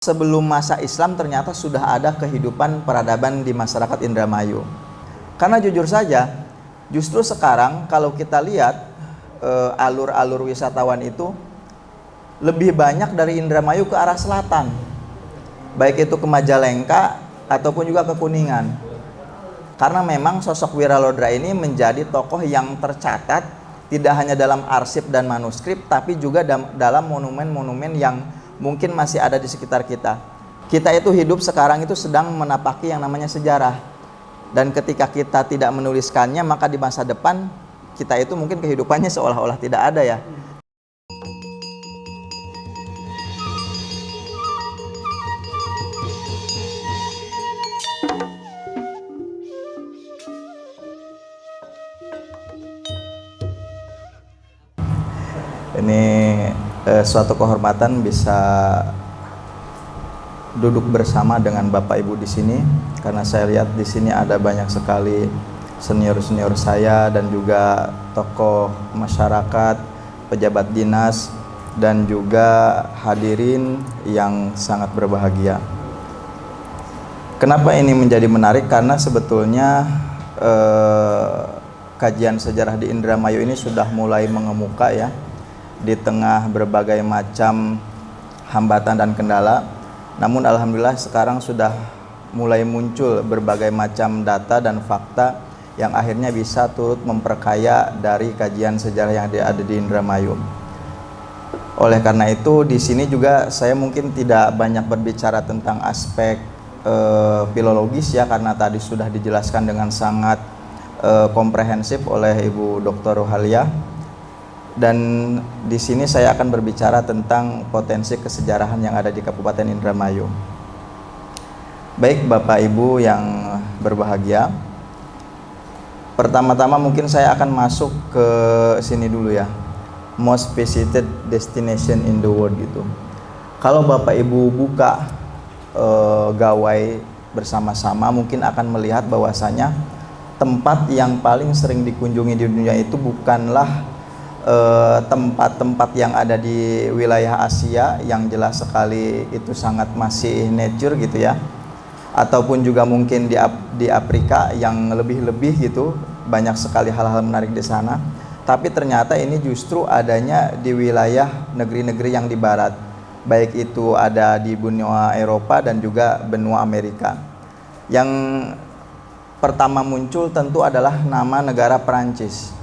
Sebelum masa Islam ternyata sudah ada kehidupan peradaban di masyarakat Indramayu. Karena jujur saja, justru sekarang kalau kita lihat alur-alur wisatawan itu lebih banyak dari Indramayu ke arah selatan, baik itu ke Majalengka ataupun juga ke Kuningan. Karena memang sosok Wiralodra ini menjadi tokoh yang tercatat tidak hanya dalam arsip dan manuskrip, tapi juga dalam monumen-monumen yang mungkin masih ada di sekitar kita. Kita itu hidup sekarang itu sedang menapaki yang namanya sejarah. Dan ketika kita tidak menuliskannya, maka di masa depan kita itu mungkin kehidupannya seolah-olah tidak ada ya. Ini suatu kehormatan bisa duduk bersama dengan Bapak Ibu di sini, karena saya lihat di sini ada banyak sekali senior-senior saya dan juga tokoh masyarakat, pejabat dinas, dan juga hadirin yang sangat berbahagia. Kenapa ini menjadi menarik? Karena sebetulnya kajian sejarah di Indramayu ini sudah mulai mengemuka ya, di tengah berbagai macam hambatan dan kendala. Namun alhamdulillah sekarang sudah mulai muncul berbagai macam data dan fakta yang akhirnya bisa turut memperkaya dari kajian sejarah yang ada di Indramayu. Oleh karena itu di sini juga saya mungkin tidak banyak berbicara tentang aspek filologis ya, karena tadi sudah dijelaskan dengan sangat komprehensif oleh Ibu Dr. Rohalia. Dan di sini saya akan berbicara tentang potensi kesejarahan yang ada di Kabupaten Indramayu. Baik Bapak Ibu yang berbahagia, pertama-tama mungkin saya akan masuk ke sini dulu ya, most visited destination in the world gitu. Kalau Bapak Ibu buka gawai bersama-sama, mungkin akan melihat bahwasanya tempat yang paling sering dikunjungi di dunia itu bukanlah tempat-tempat yang ada di wilayah Asia yang jelas sekali itu sangat masih nature gitu ya, ataupun juga mungkin di Afrika yang lebih-lebih gitu, banyak sekali hal-hal menarik di sana. Tapi ternyata ini justru adanya di wilayah negeri-negeri yang di barat, baik itu ada di benua Eropa dan juga benua Amerika. Yang pertama muncul tentu adalah nama negara Perancis.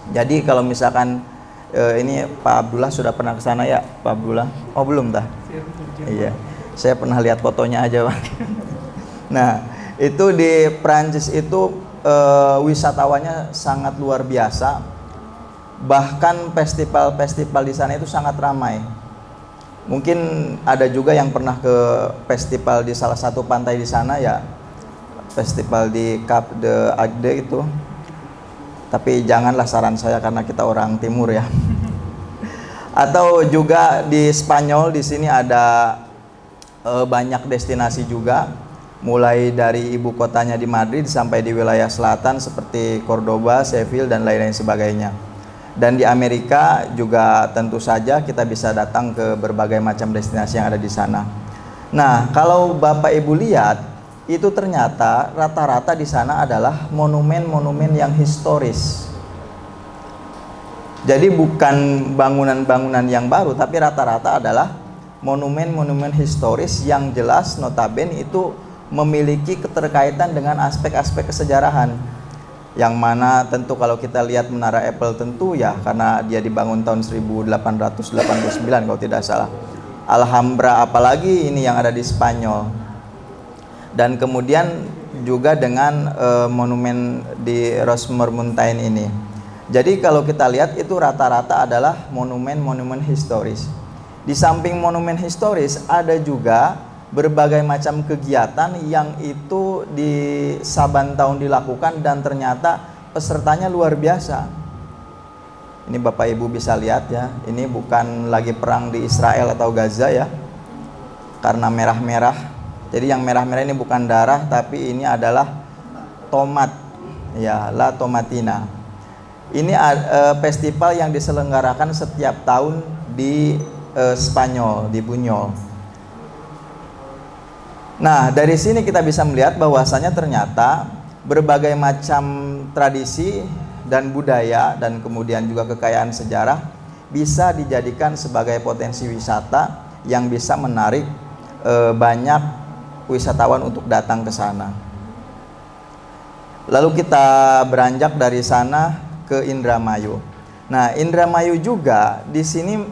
Jadi kalau misalkan ini Pak Abdullah sudah pernah ke sana ya, Pak Abdullah? Oh belum dah? Iya, saya pernah lihat fotonya aja Pak. Nah itu di Prancis itu wisatawannya sangat luar biasa. Bahkan festival-festival di sana itu sangat ramai. Mungkin ada juga yang pernah ke festival di salah satu pantai di sana ya, festival di Cap d'Agde itu. Tapi janganlah, saran saya, karena kita orang timur ya. Atau juga di Spanyol, di sini ada banyak destinasi juga, mulai dari ibu kotanya di Madrid sampai di wilayah selatan seperti Cordoba, Seville dan lain-lain sebagainya. Dan di Amerika juga tentu saja kita bisa datang ke berbagai macam destinasi yang ada di sana. Nah, kalau Bapak Ibu lihat, itu ternyata rata-rata di sana adalah monumen-monumen yang historis. Jadi bukan bangunan-bangunan yang baru, tapi rata-rata adalah monumen-monumen historis yang jelas notabene itu memiliki keterkaitan dengan aspek-aspek kesejarahan. Yang mana tentu kalau kita lihat Menara Eiffel tentu ya, karena dia dibangun tahun 1889 kalau tidak salah. Alhambra apalagi ini yang ada di Spanyol. Dan kemudian juga dengan monumen di Rosemountain ini. Jadi kalau kita lihat itu rata-rata adalah monumen-monumen historis. Di samping monumen historis ada juga berbagai macam kegiatan yang itu di saban tahun dilakukan dan ternyata pesertanya luar biasa. Ini Bapak Ibu bisa lihat ya, ini bukan lagi perang di Israel atau Gaza ya, karena merah-merah. Jadi yang merah-merah ini bukan darah, tapi ini adalah tomat, ya, La Tomatina. Ini festival yang diselenggarakan setiap tahun di Spanyol, di Buñol. Nah, dari sini kita bisa melihat bahwasanya ternyata berbagai macam tradisi dan budaya dan kemudian juga kekayaan sejarah bisa dijadikan sebagai potensi wisata yang bisa menarik banyak wisatawan untuk datang ke sana. Lalu kita beranjak dari sana ke Indramayu. Nah, Indramayu juga di sini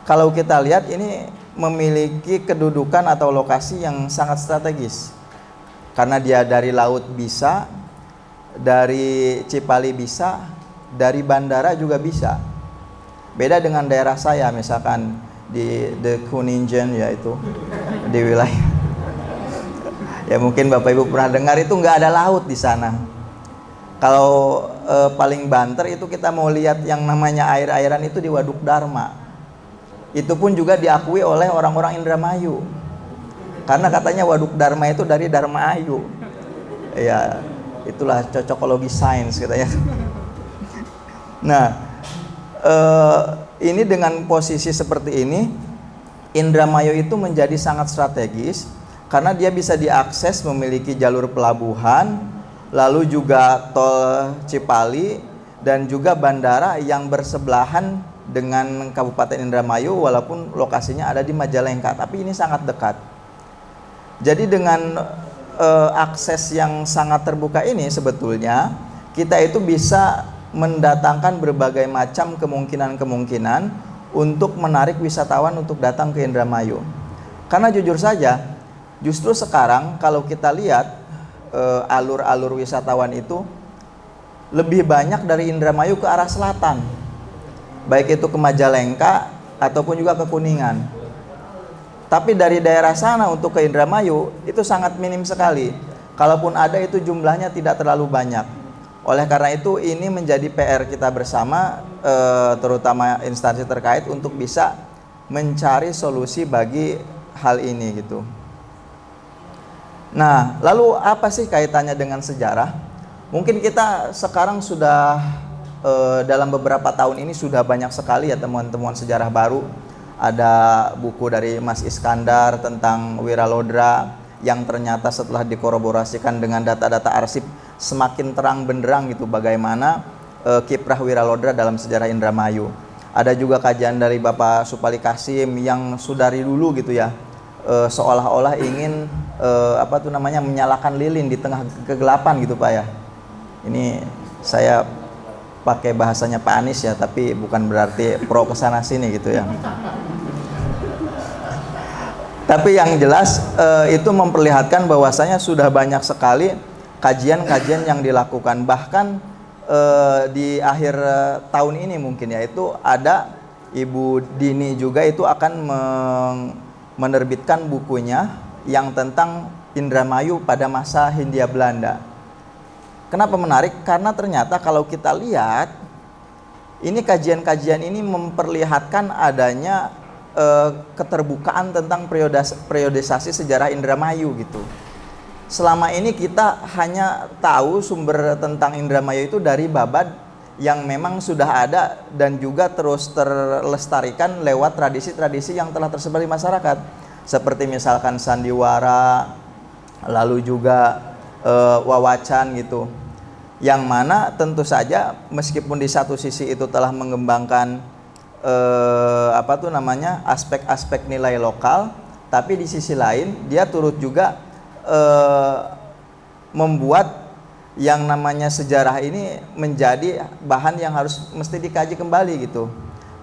kalau kita lihat ini memiliki kedudukan atau lokasi yang sangat strategis. Karena dia dari laut bisa, dari Cipali bisa, dari bandara juga bisa. Beda dengan daerah saya misalkan di The Kuningen, yaitu di wilayah ya mungkin Bapak Ibu pernah dengar, itu nggak ada laut di sana. Kalau paling banter itu kita mau lihat yang namanya air-airan itu di Waduk Dharma. Itu pun juga diakui oleh orang-orang Indramayu. Karena katanya Waduk Dharma itu dari Dharma Ayu. Ya, itulah cocokologi sains katanya. Nah, ini dengan posisi seperti ini, Indramayu itu menjadi sangat strategis karena dia bisa diakses, memiliki jalur pelabuhan, lalu juga tol Cipali dan juga bandara yang bersebelahan dengan Kabupaten Indramayu, walaupun lokasinya ada di Majalengka, tapi ini sangat dekat. Jadi dengan akses yang sangat terbuka ini sebetulnya kita itu bisa mendatangkan berbagai macam kemungkinan-kemungkinan untuk menarik wisatawan untuk datang ke Indramayu. Karena jujur saja, justru sekarang kalau kita lihat alur-alur wisatawan itu lebih banyak dari Indramayu ke arah selatan, baik itu ke Majalengka ataupun juga ke Kuningan. Tapi dari daerah sana untuk ke Indramayu itu sangat minim sekali. Kalaupun ada itu jumlahnya tidak terlalu banyak. Oleh karena itu ini menjadi PR kita bersama, terutama instansi terkait untuk bisa mencari solusi bagi hal ini gitu. Nah, lalu apa sih kaitannya dengan sejarah? Mungkin kita sekarang sudah dalam beberapa tahun ini sudah banyak sekali ya temuan-temuan sejarah baru. Ada buku dari Mas Iskandar tentang Wiralodra yang ternyata setelah dikolaborasikan dengan data-data arsip semakin terang benderang gitu bagaimana kiprah Wiralodra dalam sejarah Indramayu. Ada juga kajian dari Bapak Supali Kasim yang sudari dulu gitu ya, seolah-olah ingin menyalakan lilin di tengah kegelapan gitu Pak ya. Ini saya pakai bahasanya Pak Anies ya, tapi bukan berarti pro kesana sini gitu ya. Tapi yang jelas itu memperlihatkan bahwasanya sudah banyak sekali kajian-kajian yang dilakukan. Bahkan di akhir tahun ini mungkin ya, itu ada Ibu Dini juga itu akan menerbitkan bukunya yang tentang Indramayu pada masa Hindia Belanda. Kenapa menarik? Karena ternyata kalau kita lihat ini kajian-kajian ini memperlihatkan adanya keterbukaan tentang periodisasi sejarah Indramayu gitu. Selama ini kita hanya tahu sumber tentang Indramayu itu dari babad yang memang sudah ada dan juga terus terlestarikan lewat tradisi-tradisi yang telah tersebar di masyarakat, seperti misalkan sandiwara, lalu juga wawacan gitu, yang mana tentu saja meskipun di satu sisi itu telah mengembangkan aspek-aspek nilai lokal, tapi di sisi lain dia turut juga membuat yang namanya sejarah ini menjadi bahan yang harus mesti dikaji kembali gitu.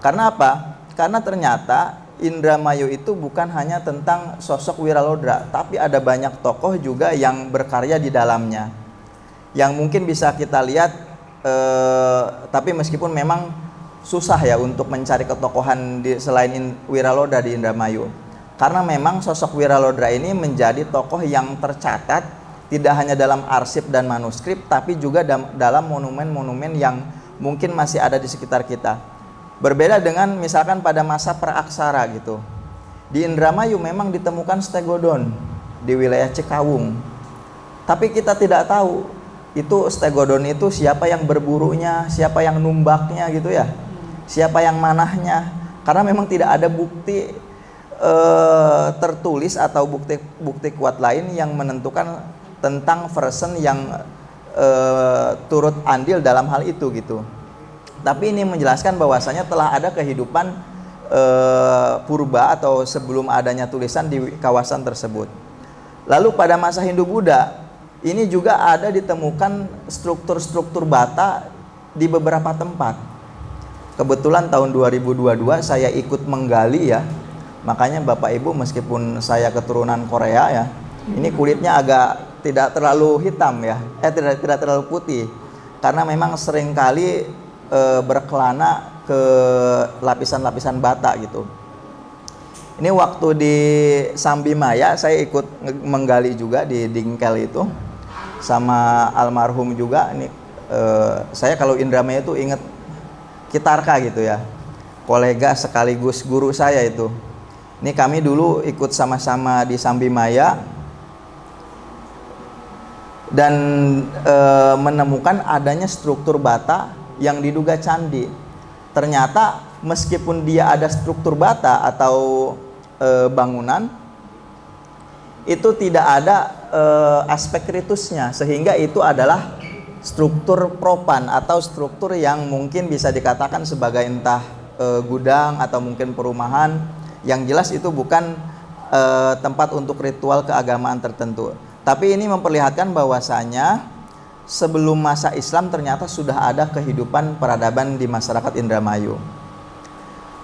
Karena apa? Karena ternyata Indramayu itu bukan hanya tentang sosok Wiralodra, tapi ada banyak tokoh juga yang berkarya di dalamnya, yang mungkin bisa kita lihat, tapi meskipun memang susah ya untuk mencari ketokohan selain Wiralodra di Indramayu. Karena memang sosok Wiralodra ini menjadi tokoh yang tercatat tidak hanya dalam arsip dan manuskrip, tapi juga dalam monumen-monumen yang mungkin masih ada di sekitar kita. Berbeda dengan misalkan pada masa praaksara gitu. Di Indramayu memang ditemukan stegodon di wilayah Cikawung. Tapi kita tidak tahu itu stegodon itu siapa yang berburunya, siapa yang numbaknya gitu ya. Siapa yang manahnya, karena memang tidak ada bukti tertulis atau bukti kuat lain yang menentukan tentang version yang turut andil dalam hal itu gitu. Tapi ini menjelaskan bahwasanya telah ada kehidupan purba atau sebelum adanya tulisan di kawasan tersebut. Lalu pada masa Hindu-Buddha ini juga ada ditemukan struktur-struktur bata di beberapa tempat. Kebetulan tahun 2022 saya ikut menggali ya. Makanya Bapak Ibu meskipun saya keturunan Korea ya, ini kulitnya agak tidak terlalu hitam ya, tidak terlalu putih. Karena memang seringkali berkelana ke lapisan-lapisan bata gitu. Ini waktu di Sambimaya saya ikut menggali juga di Dingkel itu sama almarhum juga. Ini saya kalau Indramaya itu inget Kitarka gitu ya, kolega sekaligus guru saya itu. Ini kami dulu ikut sama-sama di Sambimaya dan menemukan adanya struktur bata yang diduga candi. Ternyata meskipun dia ada struktur bata atau bangunan, itu tidak ada aspek ritusnya, sehingga itu adalah struktur propan atau struktur yang mungkin bisa dikatakan sebagai entah gudang atau mungkin perumahan. Yang jelas itu bukan tempat untuk ritual keagamaan tertentu. Tapi ini memperlihatkan bahwasanya sebelum masa Islam ternyata sudah ada kehidupan peradaban di masyarakat Indramayu.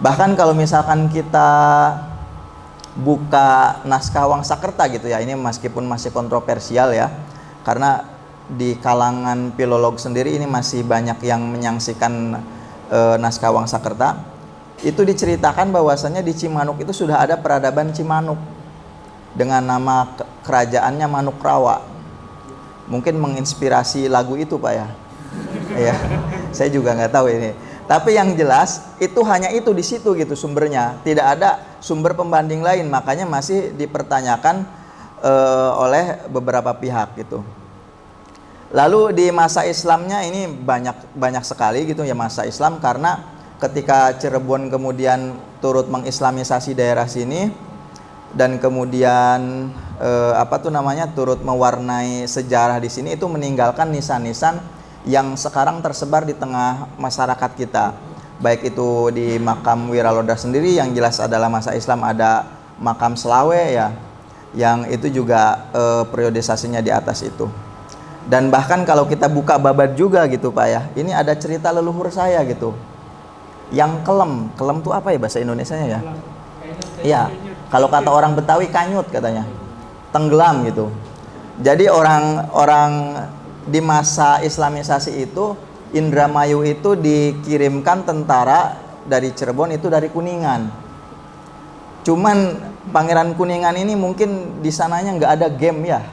Bahkan kalau misalkan kita buka naskah Wangsakerta gitu ya, ini meskipun masih kontroversial ya, karena di kalangan filolog sendiri ini masih banyak yang menyaksikan naskah Wangsakerta. Itu diceritakan bahwasanya di Cimanuk itu sudah ada peradaban Cimanuk dengan nama kerajaannya Manukrawa. Mungkin menginspirasi lagu itu Pak ya. Ya, saya juga nggak tahu ini. Tapi yang jelas itu hanya itu di situ gitu sumbernya. Tidak ada sumber pembanding lain, makanya masih dipertanyakan oleh beberapa pihak gitu. Lalu di masa Islamnya ini banyak sekali gitu ya masa Islam, karena ketika Cirebon kemudian turut mengislamisasi daerah sini dan kemudian turut mewarnai sejarah di sini, itu meninggalkan nisan-nisan yang sekarang tersebar di tengah masyarakat kita. Baik itu di makam Wiraloda sendiri yang jelas adalah masa Islam, ada makam Selawe ya, yang itu juga periodisasinya di atas itu. Dan bahkan kalau kita buka babat juga gitu Pak ya, ini ada cerita leluhur saya gitu. Yang kelem tuh apa ya bahasa Indonesianya ya? Iya, kalau kata orang Betawi kanyut katanya, tenggelam gitu. Jadi orang di masa Islamisasi itu Indramayu itu dikirimkan tentara dari Cirebon itu dari Kuningan. Cuman Pangeran Kuningan ini mungkin di sananya nggak ada game ya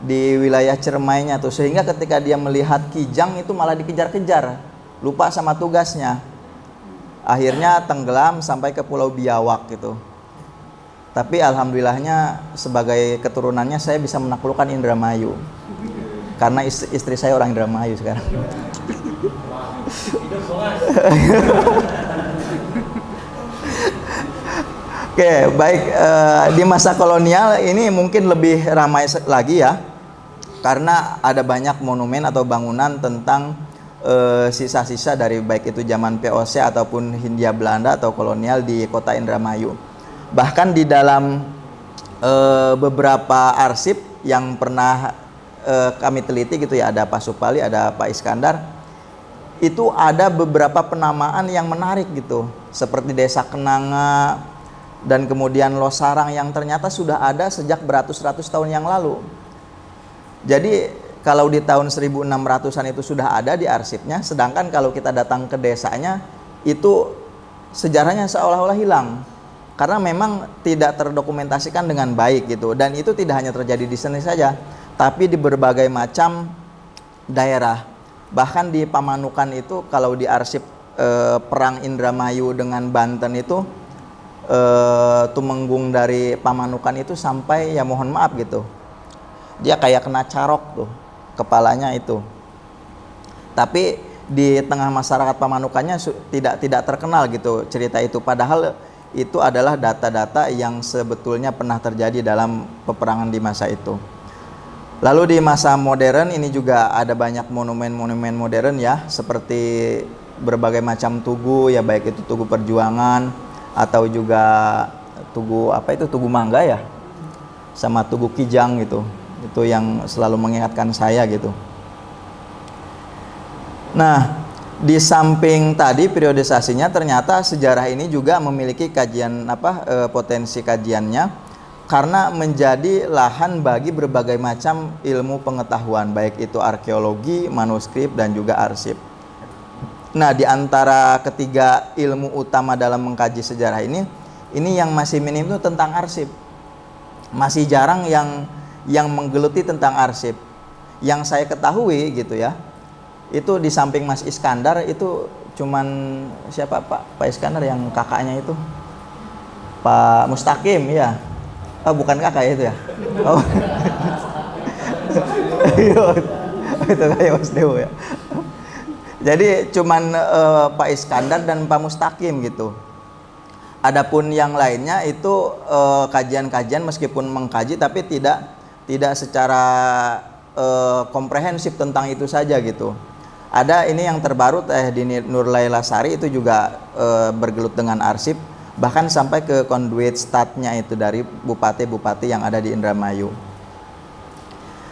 di wilayah Ciremainya tuh, sehingga ketika dia melihat Kijang itu malah dikejar-kejar, lupa sama tugasnya. Akhirnya tenggelam sampai ke Pulau Biawak gitu. Tapi alhamdulillahnya sebagai keturunannya saya bisa menaklukkan Indramayu. Karena istri saya orang Indramayu sekarang. Oke, baik. Di masa kolonial ini mungkin lebih ramai lagi ya. Karena ada banyak monumen atau bangunan tentang sisa-sisa dari baik itu zaman VOC ataupun Hindia Belanda atau kolonial di kota Indramayu. Bahkan di dalam beberapa arsip yang pernah kami teliti gitu ya, ada Pak Supali, ada Pak Iskandar, itu ada beberapa penamaan yang menarik gitu, seperti Desa Kenanga dan kemudian Losarang yang ternyata sudah ada sejak beratus-ratus tahun yang lalu. Jadi kalau di tahun 1600-an itu sudah ada di arsipnya, sedangkan kalau kita datang ke desanya itu sejarahnya seolah-olah hilang. Karena memang tidak terdokumentasikan dengan baik gitu. Dan itu tidak hanya terjadi di sini saja, tapi di berbagai macam daerah. Bahkan di Pamanukan itu kalau di arsip perang Indramayu dengan Banten itu Tumenggung dari Pamanukan itu sampai ya mohon maaf gitu, dia kayak kena carok tuh kepalanya itu. Tapi di tengah masyarakat Pamanukannya tidak terkenal gitu cerita itu. Padahal itu adalah data-data yang sebetulnya pernah terjadi dalam peperangan di masa itu. Lalu di masa modern ini juga ada banyak monumen-monumen modern ya, seperti berbagai macam tugu ya, baik itu tugu perjuangan atau juga tugu apa itu, tugu mangga ya, sama tugu kijang gitu. Itu yang selalu mengingatkan saya gitu. Nah, di samping tadi periodisasinya, ternyata sejarah ini juga memiliki kajian potensi kajiannya, karena menjadi lahan bagi berbagai macam ilmu pengetahuan, baik itu arkeologi, manuskrip, dan juga arsip. Nah, di antara ketiga ilmu utama dalam mengkaji sejarah ini yang masih minim itu tentang arsip. Masih jarang yang menggeluti tentang arsip. Yang saya ketahui gitu ya, itu di samping Mas Iskandar itu cuman siapa Pak Iskandar yang kakaknya itu Pak Mustaqim ya. Oh, bukan kakak itu ya. Oh. Itu kayak Mas Dewo ya. Jadi cuman Pak Iskandar dan Pak Mustaqim gitu. Adapun yang lainnya itu kajian-kajian meskipun mengkaji tapi tidak secara komprehensif tentang itu saja gitu. Ada ini yang terbaru Dini Nurlaila Sari itu juga bergelut dengan arsip, bahkan sampai ke conduit statnya itu dari bupati-bupati yang ada di Indramayu.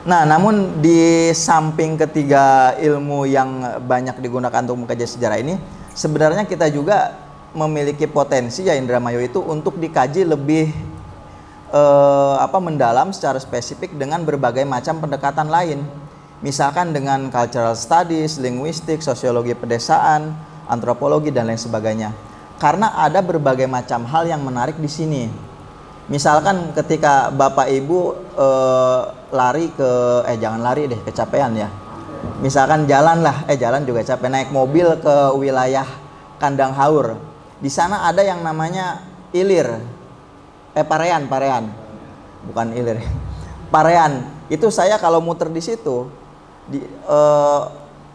Nah, namun di samping ketiga ilmu yang banyak digunakan untuk mengkaji sejarah ini, sebenarnya kita juga memiliki potensi ya Indramayu itu untuk dikaji lebih mendalam secara spesifik dengan berbagai macam pendekatan lain. Misalkan dengan cultural studies, linguistik, sosiologi pedesaan, antropologi, dan lain sebagainya. Karena ada berbagai macam hal yang menarik di sini. Misalkan ketika Bapak Ibu lari ke jangan lari deh, kecapean ya. Misalkan jalan juga capek, naik mobil ke wilayah Kandang Haur. Di sana ada yang namanya ilir. Parean. Bukan ilir. Parean. Itu saya kalau muter di situ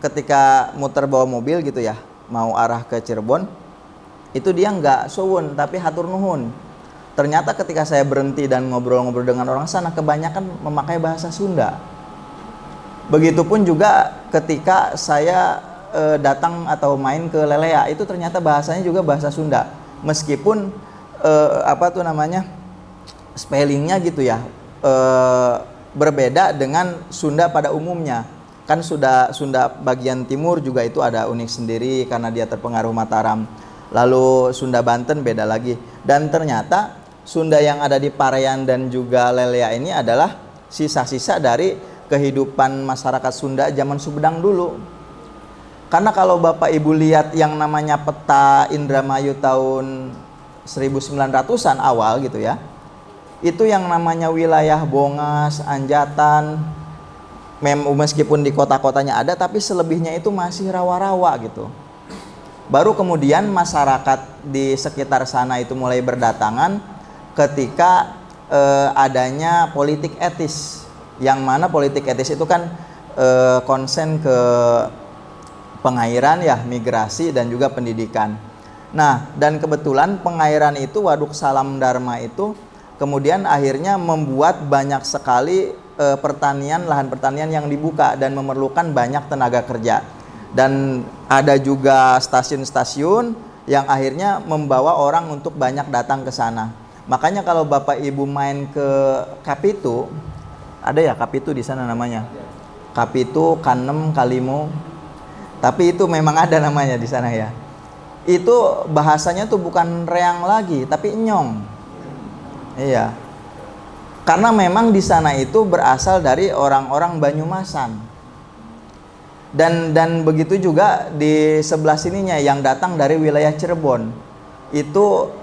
ketika muter bawa mobil gitu ya, mau arah ke Cirebon, itu dia nggak suwun tapi hatur nuhun. Ternyata ketika saya berhenti dan ngobrol-ngobrol dengan orang sana, kebanyakan memakai bahasa Sunda. Begitupun juga ketika saya datang atau main ke Lelea, itu ternyata bahasanya juga bahasa Sunda. Meskipun spellingnya gitu ya, berbeda dengan Sunda pada umumnya. Kan Sunda bagian timur juga itu ada unik sendiri karena dia terpengaruh Mataram. Lalu Sunda Banten beda lagi. Dan ternyata Sunda yang ada di Parean dan juga Lelea ini adalah sisa-sisa dari kehidupan masyarakat Sunda zaman Sumedang dulu. Karena kalau Bapak Ibu lihat yang namanya peta Indramayu tahun 1900-an awal gitu ya, itu yang namanya wilayah Bongas, Anjatan, meskipun di kota-kotanya ada, tapi selebihnya itu masih rawa-rawa gitu. Baru kemudian masyarakat di sekitar sana itu mulai berdatangan ketika adanya politik etis, yang mana politik etis itu kan konsen ke pengairan ya, migrasi dan juga pendidikan. Nah, dan kebetulan pengairan itu Waduk Salam Dharma itu kemudian akhirnya membuat banyak sekali lahan pertanian yang dibuka dan memerlukan banyak tenaga kerja. Dan ada juga stasiun-stasiun yang akhirnya membawa orang untuk banyak datang ke sana. Makanya kalau Bapak Ibu main ke Kapitu, ada ya Kapitu di sana namanya. Kapitu, Kanem, Kalimu. Tapi itu memang ada namanya di sana ya. Itu bahasanya tuh bukan reang lagi, tapi nyong. Iya. Karena memang di sana itu berasal dari orang-orang Banyumasan. Dan begitu juga di sebelah sininya yang datang dari wilayah Cirebon. Itu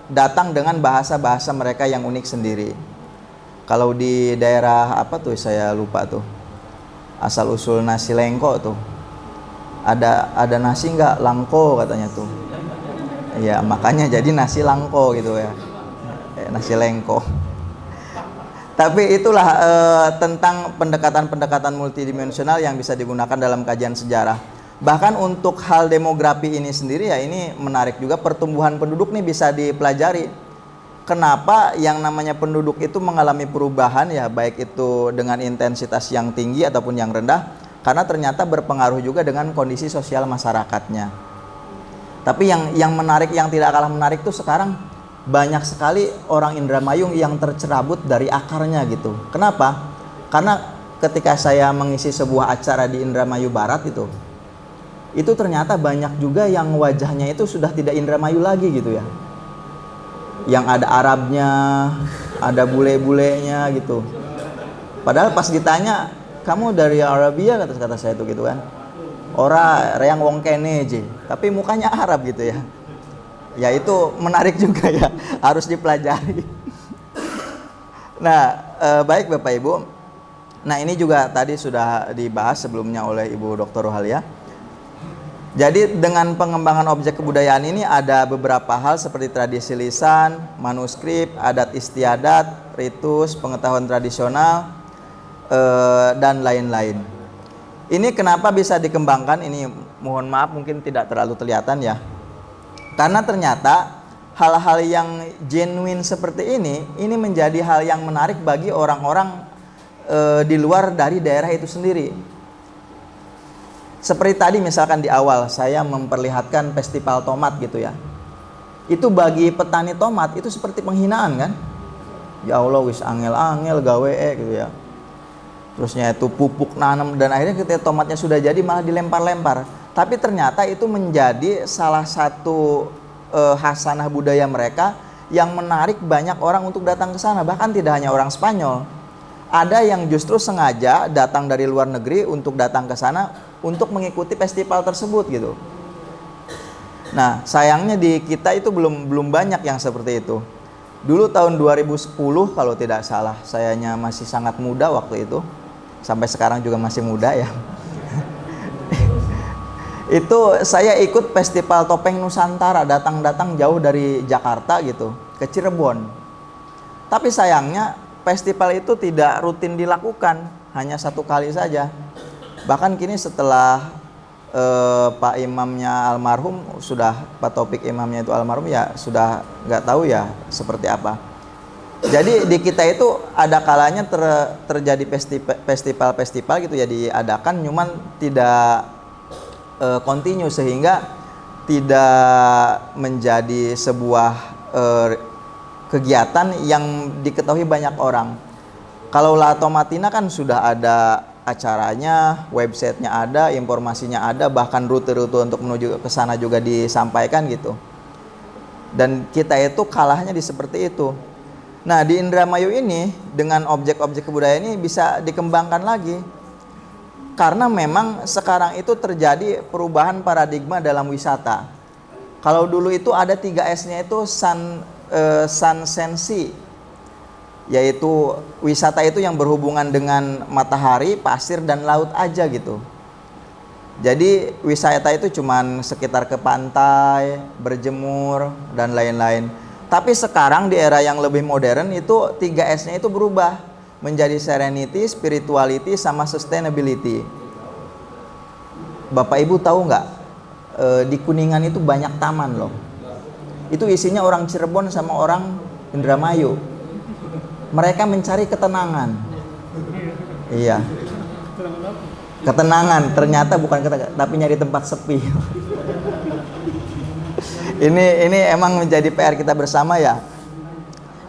datang dengan bahasa-bahasa mereka yang unik sendiri. Kalau di daerah apa tuh saya lupa tuh. Asal usul nasi lengko tuh. Ada nasi nggak? Langko katanya tuh. Iya, makanya jadi nasi langko gitu ya. Nasi lengko. Tapi itulah tentang pendekatan-pendekatan multidimensional yang bisa digunakan dalam kajian sejarah. Bahkan untuk hal demografi ini sendiri ya ini menarik juga, pertumbuhan penduduk nih bisa dipelajari. Kenapa yang namanya penduduk itu mengalami perubahan ya, baik itu dengan intensitas yang tinggi ataupun yang rendah, karena ternyata berpengaruh juga dengan kondisi sosial masyarakatnya. Tapi yang menarik, yang tidak kalah menarik tuh sekarang banyak sekali orang Indramayu yang tercerabut dari akarnya gitu. Kenapa? Karena ketika saya mengisi sebuah acara di Indramayu Barat itu ternyata banyak juga yang wajahnya itu sudah tidak Indramayu lagi gitu ya. Yang ada Arabnya, ada bule-bulenya gitu. Padahal pas ditanya, kamu dari Arabia, kata saya itu gitu kan. Ora reang wong kene je, tapi mukanya Arab gitu ya. Ya itu menarik juga ya, harus dipelajari. Nah, baik Bapak Ibu. Nah, ini juga tadi sudah dibahas sebelumnya oleh Ibu Dr. Rohalia. Jadi dengan pengembangan objek kebudayaan ini ada beberapa hal seperti tradisi lisan, manuskrip, adat istiadat, ritus, pengetahuan tradisional, dan lain-lain. Ini kenapa bisa dikembangkan? Ini mohon maaf mungkin tidak terlalu kelihatan ya. Karena ternyata hal-hal yang genuine seperti ini menjadi hal yang menarik bagi orang-orang di luar dari daerah itu sendiri. Seperti tadi misalkan di awal saya memperlihatkan festival tomat gitu ya. Itu bagi petani tomat itu seperti penghinaan kan? Ya Allah wis angel-angel gawe gitu ya. Terusnya itu pupuk nanam dan akhirnya ketika tomatnya sudah jadi malah dilempar-lempar. Tapi ternyata itu menjadi salah satu khasanah budaya mereka yang menarik banyak orang untuk datang ke sana. Bahkan tidak hanya orang Spanyol. Ada yang justru sengaja datang dari luar negeri untuk datang ke sana untuk mengikuti festival tersebut gitu. Nah, sayangnya di kita itu belum banyak yang seperti itu. Dulu tahun 2010 kalau tidak salah, sayanya masih sangat muda waktu itu. Sampai sekarang juga masih muda ya. Itu saya ikut festival topeng Nusantara, datang jauh dari Jakarta gitu, ke Cirebon. Tapi sayangnya festival itu tidak rutin dilakukan, hanya satu kali saja. Bahkan kini setelah Pak Imamnya almarhum, Pak Taufik Imamnya itu almarhum ya sudah nggak tahu ya seperti apa. Jadi di kita itu ada kalanya terjadi festival-festival gitu ya diadakan, cuman tidak continue sehingga tidak menjadi sebuah kegiatan yang diketahui banyak orang. Kalau La Tomatina kan sudah ada acaranya, websitenya ada, informasinya ada, bahkan rute-rute untuk menuju ke sana juga disampaikan gitu. Dan kita itu kalahnya di seperti itu. Nah, di Indramayu ini dengan objek-objek kebudayaan ini bisa dikembangkan lagi. Karena memang sekarang itu terjadi perubahan paradigma dalam wisata. Kalau dulu itu ada 3S-nya itu sunsensi, yaitu wisata itu yang berhubungan dengan matahari, pasir, dan laut aja gitu. Jadi wisata itu cuman sekitar ke pantai, berjemur, dan lain-lain. Tapi sekarang di era yang lebih modern itu 3S-nya itu berubah menjadi serenity, spirituality, sama sustainability. Bapak Ibu tahu nggak? Di Kuningan itu banyak taman loh. Itu isinya orang Cirebon sama orang Indramayu. Mereka mencari ketenangan. Iya. Ketenangan, ternyata bukan ketenangan, tapi nyari tempat sepi. Ini emang menjadi PR kita bersama ya.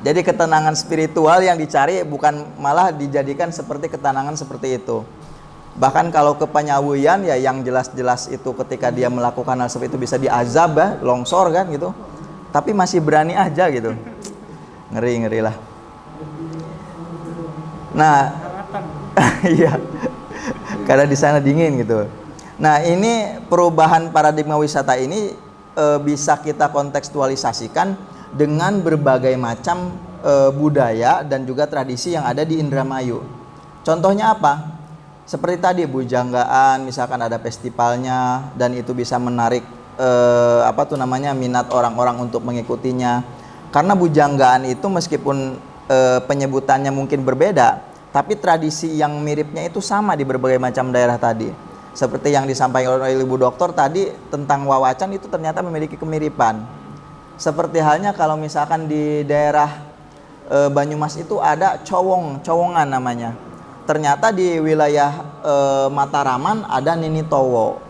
Jadi ketenangan spiritual yang dicari bukan malah dijadikan seperti ketenangan seperti itu. Bahkan kalau ke Penyawian ya yang jelas-jelas itu ketika dia melakukan hal seperti itu bisa diazab ya, longsor kan gitu. Tapi masih berani aja gitu. Ngeri lah. Nah, iya. Karena di sana dingin gitu. Nah, ini perubahan paradigma wisata ini bisa kita kontekstualisasikan dengan berbagai macam budaya dan juga tradisi yang ada di Indramayu. Contohnya apa? Seperti tadi bujanggaan, misalkan ada festivalnya dan itu bisa menarik minat orang-orang untuk mengikutinya. Karena bujanggaan itu meskipun penyebutannya mungkin berbeda, tapi tradisi yang miripnya itu sama di berbagai macam daerah tadi. Seperti yang disampaikan oleh Ibu Dokter tadi tentang Wawacan itu ternyata memiliki kemiripan. Seperti halnya kalau misalkan di daerah Banyumas itu ada cowongan namanya. Ternyata di wilayah Mataraman ada Nini Towo.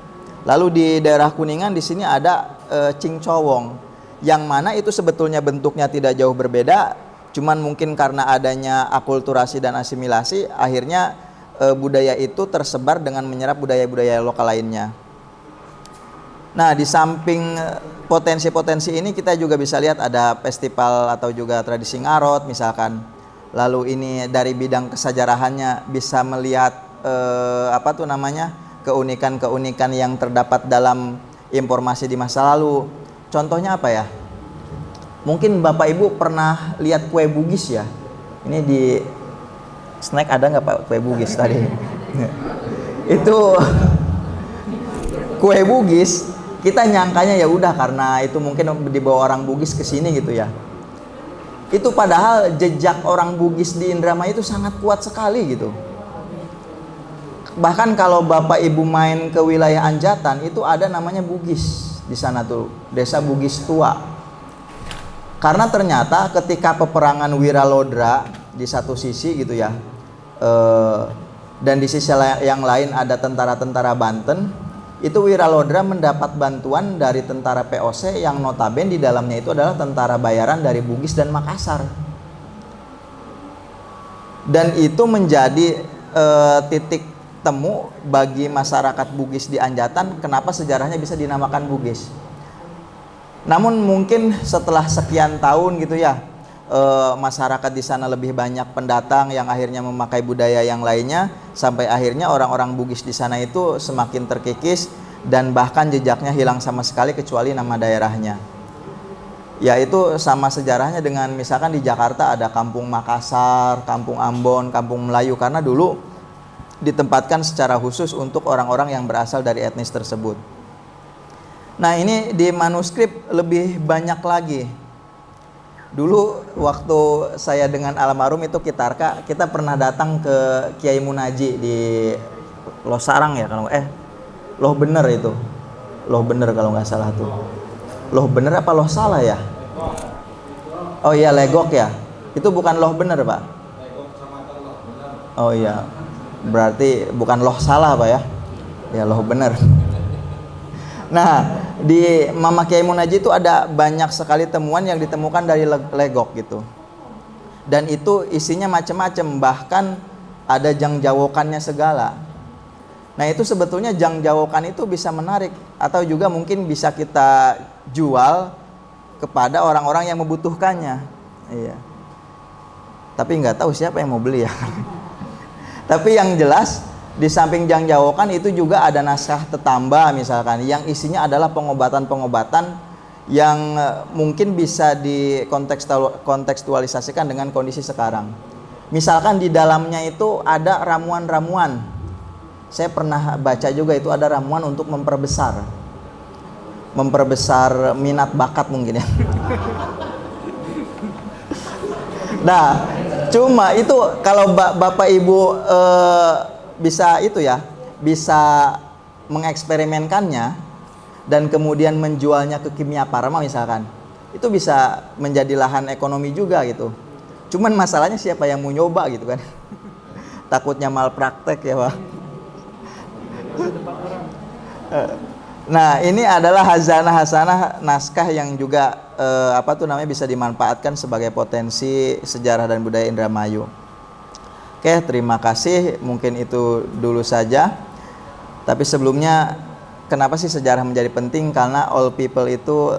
Lalu di daerah Kuningan di sini ada Cingcowong. Yang mana itu sebetulnya bentuknya tidak jauh berbeda, cuman mungkin karena adanya akulturasi dan asimilasi akhirnya budaya itu tersebar dengan menyerap budaya-budaya lokal lainnya. Nah, di samping potensi-potensi ini kita juga bisa lihat ada festival atau juga tradisi ngarot misalkan. Lalu ini dari bidang kesejarahannya bisa melihat keunikan-keunikan yang terdapat dalam informasi di masa lalu. Contohnya apa ya? Mungkin Bapak Ibu pernah lihat kue Bugis ya. Ini di snack ada nggak Pak kue Bugis tadi? Itu kue Bugis kita nyangkanya ya udah karena itu mungkin dibawa orang Bugis ke sini gitu ya. Itu padahal jejak orang Bugis di Indramayu itu sangat kuat sekali gitu. Bahkan kalau Bapak Ibu main ke wilayah Anjatan itu ada namanya Bugis di sana tuh, Desa Bugis Tua. Karena ternyata ketika peperangan Wiralodra di satu sisi gitu ya, dan di sisi yang lain ada tentara-tentara Banten, itu Wiralodra mendapat bantuan dari tentara POC yang notabene di dalamnya itu adalah tentara bayaran dari Bugis dan Makassar. Dan itu menjadi titik temu bagi masyarakat Bugis di Anjatan kenapa sejarahnya bisa dinamakan Bugis. Namun mungkin setelah sekian tahun gitu ya, masyarakat di sana lebih banyak pendatang yang akhirnya memakai budaya yang lainnya, sampai akhirnya orang-orang Bugis di sana itu semakin terkikis dan bahkan jejaknya hilang sama sekali kecuali nama daerahnya. Yaitu sama sejarahnya dengan misalkan di Jakarta ada Kampung Makassar, Kampung Ambon, Kampung Melayu, karena dulu ditempatkan secara khusus untuk orang-orang yang berasal dari etnis tersebut. Nah, ini di manuskrip lebih banyak lagi. Dulu waktu saya dengan almarhum itu Kitarka, kita pernah datang ke Kiai Munaji di Losarang ya kalau Loh Bener itu. Loh Bener kalau nggak salah tuh. Loh Bener apa Loh Salah ya? Oh iya, Legok ya. Itu bukan Loh Bener, Pak. Oh iya. Berarti bukan Loh Salah, Pak ya. Ya Loh Bener. Nah, di Mama Kiai Munaji itu ada banyak sekali temuan yang ditemukan dari Legok gitu. Dan itu isinya macam-macam, bahkan ada jangjawokannya segala. Nah, itu sebetulnya jangjawokan itu bisa menarik atau juga mungkin bisa kita jual kepada orang-orang yang membutuhkannya. Iya. Tapi nggak tahu siapa yang mau beli ya. Tapi yang jelas di samping jangjawokan itu juga ada naskah tetamba misalkan yang isinya adalah pengobatan-pengobatan yang mungkin bisa dikontekstualisasikan dengan kondisi sekarang. Misalkan di dalamnya itu ada ramuan-ramuan. Saya pernah baca juga itu ada ramuan untuk memperbesar minat bakat mungkin ya. Nah, cuma itu kalau Bapak Ibu bisa itu ya, bisa mengeksperimenkannya dan kemudian menjualnya ke Kimia Farma misalkan, itu bisa menjadi lahan ekonomi juga gitu. Cuman masalahnya siapa yang mau nyoba gitu kan? Takutnya malpraktek ya Pak. Nah, ini adalah hazanah naskah yang juga bisa dimanfaatkan sebagai potensi sejarah dan budaya Indramayu. Oke, terima kasih. Mungkin itu dulu saja. Tapi sebelumnya, kenapa sih sejarah menjadi penting? Karena all people itu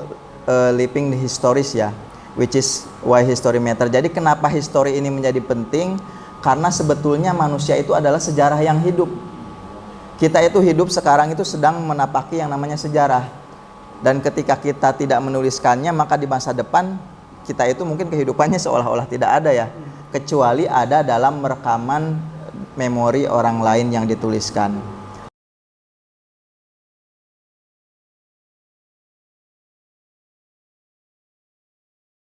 living the histories ya, which is why history matter. Jadi kenapa history ini menjadi penting? Karena sebetulnya manusia itu adalah sejarah yang hidup. Kita itu hidup sekarang itu sedang menapaki yang namanya sejarah. Dan ketika kita tidak menuliskannya, maka di masa depan kita itu mungkin kehidupannya seolah-olah tidak ada ya, kecuali ada dalam rekaman memori orang lain yang dituliskan.